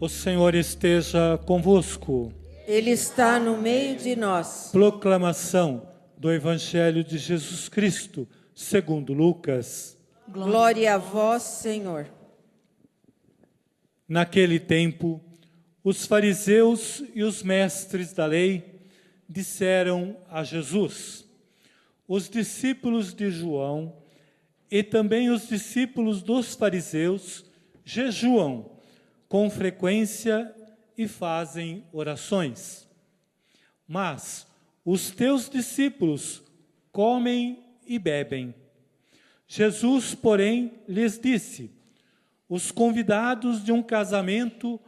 O Senhor esteja convosco. Ele está no meio de nós. Proclamação do Evangelho de Jesus Cristo, segundo Lucas. Glória a vós, Senhor. Naquele tempo, os fariseus e os mestres da lei disseram a Jesus: os discípulos de João e também os discípulos dos fariseus jejuam com frequência e fazem orações. Mas os teus discípulos comem e bebem. Jesus, porém, lhes disse: os convidados de um casamento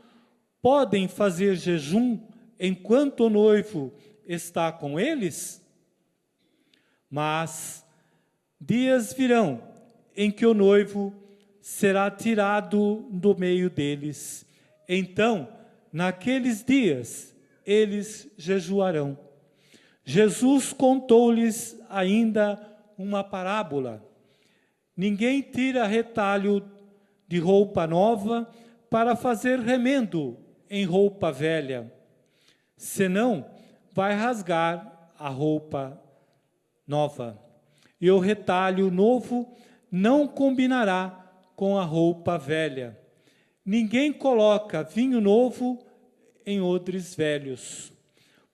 podem fazer jejum enquanto o noivo está com eles? Mas dias virão em que o noivo será tirado do meio deles. Então, naqueles dias, eles jejuarão. Jesus contou-lhes ainda uma parábola. Ninguém tira retalho de roupa nova para fazer remendo em roupa velha, senão vai rasgar a roupa nova, e o retalho novo não combinará com a roupa velha. Ninguém coloca vinho novo em odres velhos,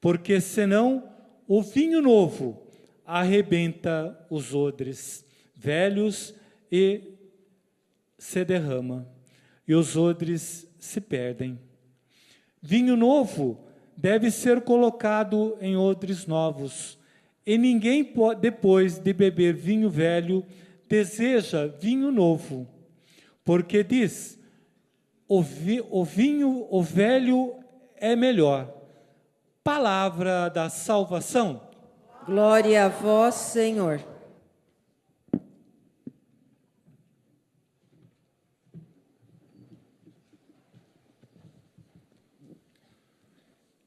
porque senão o vinho novo arrebenta os odres velhos e se derrama, e os odres se perdem. Vinho novo deve ser colocado em odres novos, e ninguém, depois de beber vinho velho, deseja vinho novo, porque diz: o velho é melhor. Palavra da salvação. Glória a vós, Senhor.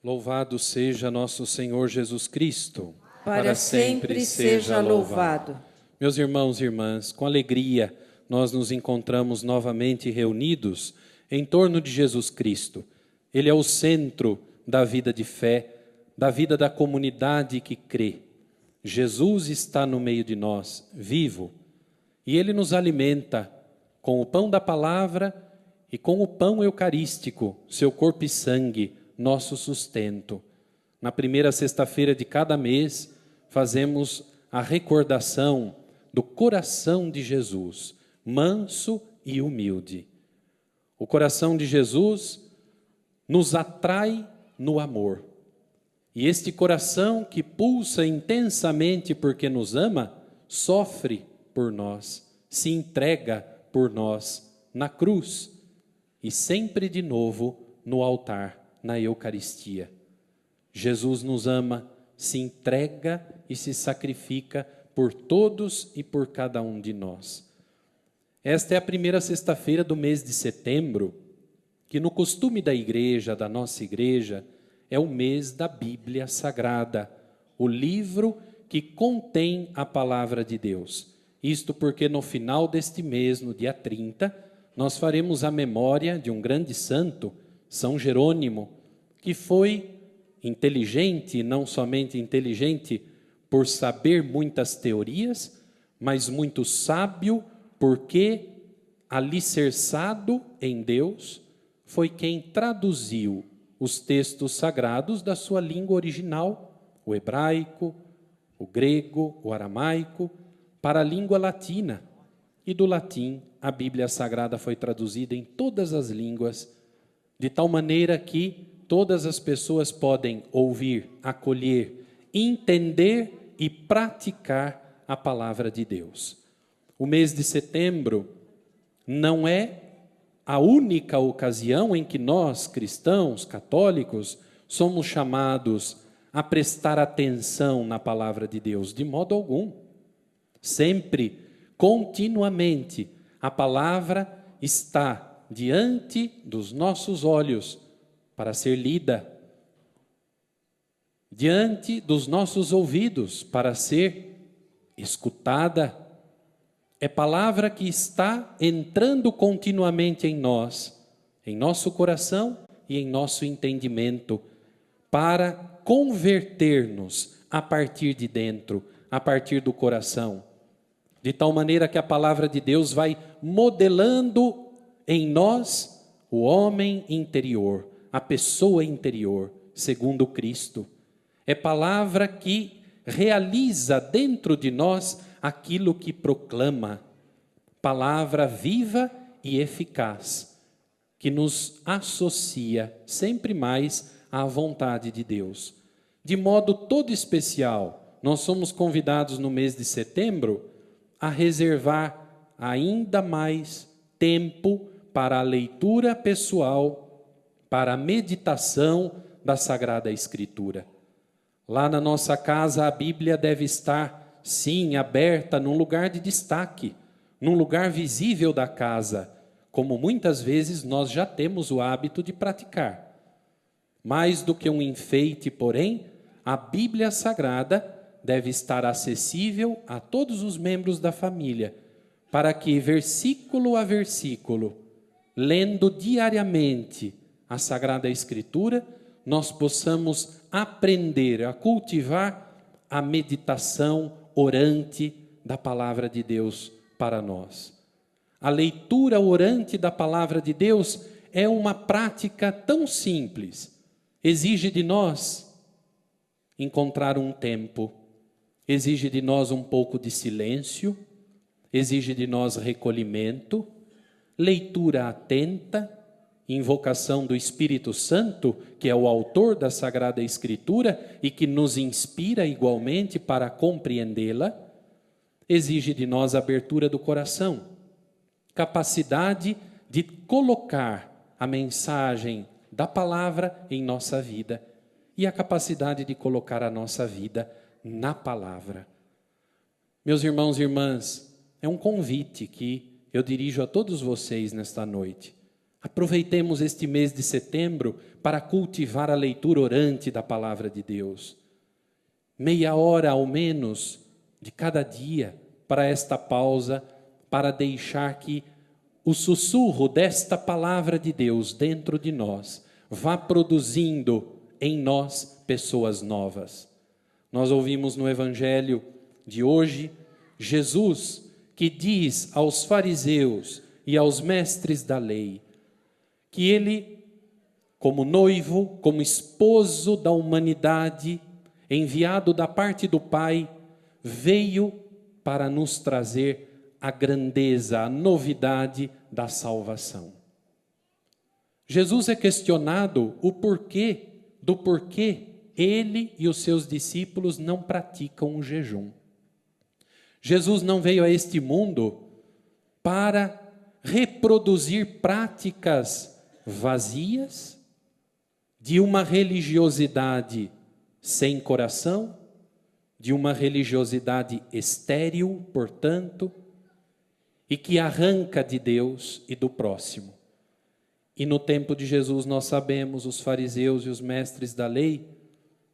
Louvado seja nosso Senhor Jesus Cristo. Para sempre seja louvado. Meus irmãos e irmãs, com alegria nós nos encontramos novamente reunidos em torno de Jesus Cristo. Ele é o centro da vida de fé, da vida da comunidade que crê. Jesus está no meio de nós, vivo, e Ele nos alimenta com o pão da palavra e com o pão eucarístico, seu corpo e sangue, nosso sustento. Na primeira sexta-feira de cada mês, fazemos a recordação do coração de Jesus, manso e humilde. O coração de Jesus nos atrai no amor. E este coração que pulsa intensamente porque nos ama, sofre por nós, se entrega por nós na cruz e sempre de novo no altar, na Eucaristia. Jesus nos ama, se entrega e se sacrifica por todos e por cada um de nós. Esta é a primeira sexta-feira do mês de setembro, que no costume da igreja, da nossa igreja, é o mês da Bíblia Sagrada, o livro que contém a palavra de Deus. Isto porque no final deste mês, no dia 30, nós faremos a memória de um grande santo, São Jerônimo, que foi inteligente, não somente inteligente por saber muitas teorias, mas muito sábio porque, alicerçado em Deus, foi quem traduziu os textos sagrados da sua língua original, o hebraico, o grego, o aramaico, para a língua latina. E do latim, a Bíblia Sagrada foi traduzida em todas as línguas, de tal maneira que todas as pessoas podem ouvir, acolher, entender e praticar a palavra de Deus. O mês de setembro não é a única ocasião em que nós, cristãos, católicos, somos chamados a prestar atenção na palavra de Deus, de modo algum. Sempre, continuamente, a palavra está diante dos nossos olhos para ser lida, diante dos nossos ouvidos para ser escutada. É palavra que está entrando continuamente em nós, em nosso coração e em nosso entendimento, para converter-nos a partir de dentro, a partir do coração, de tal maneira que a palavra de Deus vai modelando em nós o homem interior, a pessoa interior, segundo Cristo. É palavra que realiza dentro de nós aquilo que proclama, palavra viva e eficaz, que nos associa sempre mais à vontade de Deus. De modo todo especial, nós somos convidados no mês de setembro a reservar ainda mais tempo para a leitura pessoal, para a meditação da Sagrada Escritura. Lá na nossa casa a Bíblia deve estar, sim, aberta num lugar de destaque, num lugar visível da casa, como muitas vezes nós já temos o hábito de praticar. Mais do que um enfeite, porém, a Bíblia Sagrada deve estar acessível a todos os membros da família, para que, versículo a versículo, lendo diariamente a Sagrada Escritura, nós possamos aprender a cultivar a meditação orante da Palavra de Deus para nós. A leitura orante da Palavra de Deus é uma prática tão simples. Exige de nós encontrar um tempo, exige de nós um pouco de silêncio, exige de nós recolhimento, leitura atenta, invocação do Espírito Santo, que é o autor da Sagrada Escritura e que nos inspira igualmente para compreendê-la, exige de nós abertura do coração, capacidade de colocar a mensagem da palavra em nossa vida e a capacidade de colocar a nossa vida na palavra. Meus irmãos e irmãs, é um convite que eu dirijo a todos vocês nesta noite. Aproveitemos este mês de setembro para cultivar a leitura orante da palavra de Deus. Meia hora ao menos de cada dia para esta pausa, para deixar que o sussurro desta palavra de Deus dentro de nós vá produzindo em nós pessoas novas. Nós ouvimos no Evangelho de hoje Jesus que diz aos fariseus e aos mestres da lei que ele, como noivo, como esposo da humanidade, enviado da parte do Pai, veio para nos trazer a grandeza, a novidade da salvação. Jesus é questionado o porquê ele e os seus discípulos não praticam o jejum. Jesus não veio a este mundo para reproduzir práticas vazias de uma religiosidade sem coração, de uma religiosidade estéril, portanto, e que arranca de Deus e do próximo. E no tempo de Jesus nós sabemos, os fariseus e os mestres da lei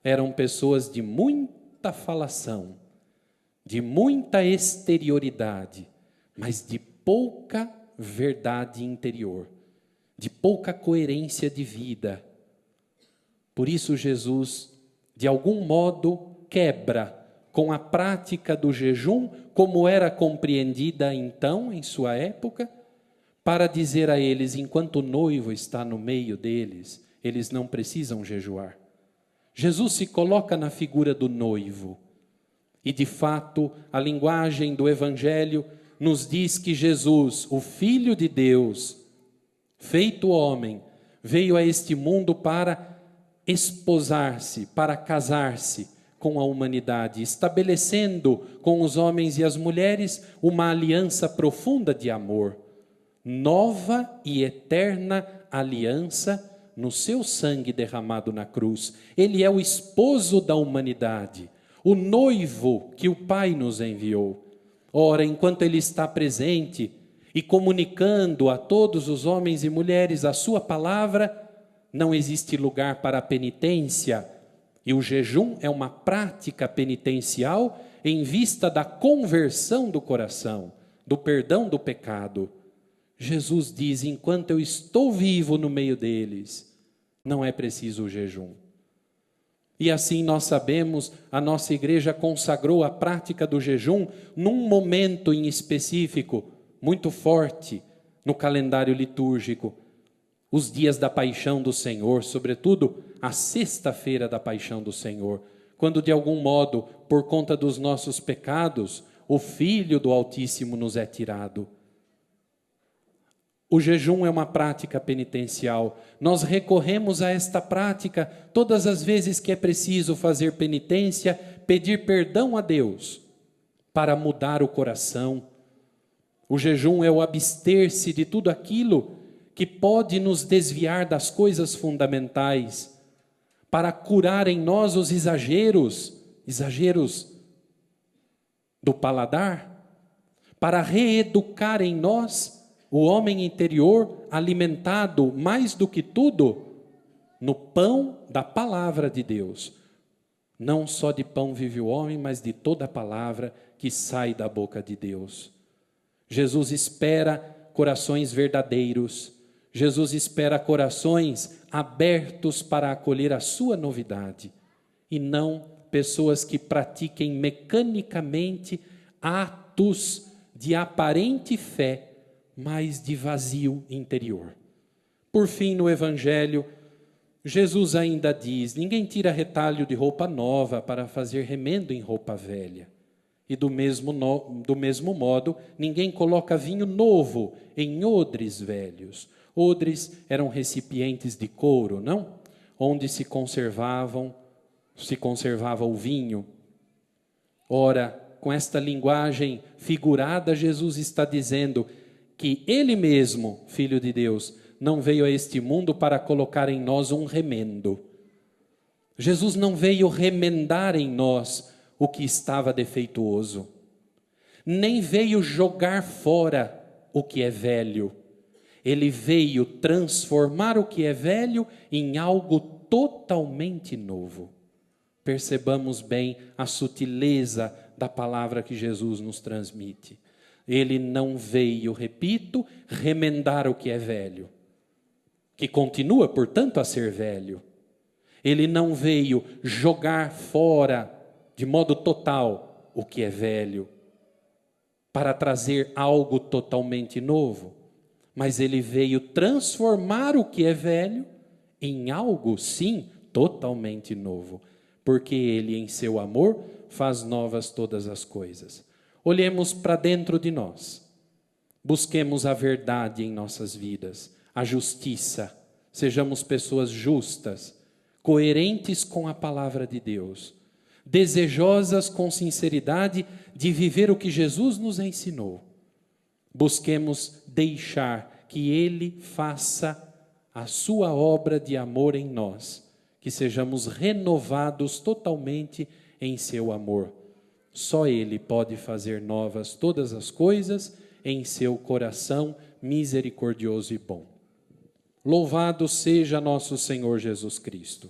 eram pessoas de muita falação, de muita exterioridade, mas de pouca verdade interior, de pouca coerência de vida. Por isso Jesus, de algum modo, quebra com a prática do jejum, como era compreendida então, em sua época, para dizer a eles, enquanto o noivo está no meio deles, eles não precisam jejuar. Jesus se coloca na figura do noivo. E, de fato, a linguagem do Evangelho nos diz que Jesus, o Filho de Deus, feito homem, veio a este mundo para esposar-se, para casar-se com a humanidade, estabelecendo com os homens e as mulheres uma aliança profunda de amor, nova e eterna aliança no seu sangue derramado na cruz. Ele é o esposo da humanidade, o noivo que o Pai nos enviou. Ora, enquanto ele está presente e comunicando a todos os homens e mulheres a sua palavra, não existe lugar para a penitência, e o jejum é uma prática penitencial em vista da conversão do coração, do perdão do pecado. Jesus diz, enquanto eu estou vivo no meio deles, não é preciso o jejum. E assim nós sabemos, a nossa igreja consagrou a prática do jejum num momento em específico, muito forte no calendário litúrgico. Os dias da paixão do Senhor, sobretudo a sexta-feira da paixão do Senhor, quando de algum modo, por conta dos nossos pecados, o Filho do Altíssimo nos é tirado. O jejum é uma prática penitencial. Nós recorremos a esta prática todas as vezes que é preciso fazer penitência, pedir perdão a Deus para mudar o coração. O jejum é o abster-se de tudo aquilo que pode nos desviar das coisas fundamentais, para curar em nós os exageros do paladar, para reeducar em nós o homem interior alimentado mais do que tudo no pão da palavra de Deus. Não só de pão vive o homem, mas de toda a palavra que sai da boca de Deus. Jesus espera corações verdadeiros. Jesus espera corações abertos para acolher a sua novidade. E não pessoas que pratiquem mecanicamente atos de aparente fé, mas de vazio interior. Por fim, no Evangelho, Jesus ainda diz: ninguém tira retalho de roupa nova para fazer remendo em roupa velha. E do mesmo modo, ninguém coloca vinho novo em odres velhos. Odres eram recipientes de couro, não? Onde se conservava o vinho. Ora, com esta linguagem figurada, Jesus está dizendo que Ele mesmo, Filho de Deus, não veio a este mundo para colocar em nós um remendo. Jesus não veio remendar em nós o que estava defeituoso, nem veio jogar fora o que é velho. Ele veio transformar o que é velho em algo totalmente novo. Percebamos bem a sutileza da palavra que Jesus nos transmite. Ele não veio, repito, remendar o que é velho, que continua, portanto, a ser velho. Ele não veio jogar fora, de modo total, o que é velho, para trazer algo totalmente novo. Mas ele veio transformar o que é velho em algo, sim, totalmente novo. Porque ele, em seu amor, faz novas todas as coisas. Olhemos para dentro de nós. Busquemos a verdade em nossas vidas, a justiça. Sejamos pessoas justas, coerentes com a palavra de Deus, desejosas com sinceridade de viver o que Jesus nos ensinou. Busquemos deixar que Ele faça a sua obra de amor em nós, que sejamos renovados totalmente em seu amor. Só Ele pode fazer novas todas as coisas em seu coração misericordioso e bom. Louvado seja nosso Senhor Jesus Cristo.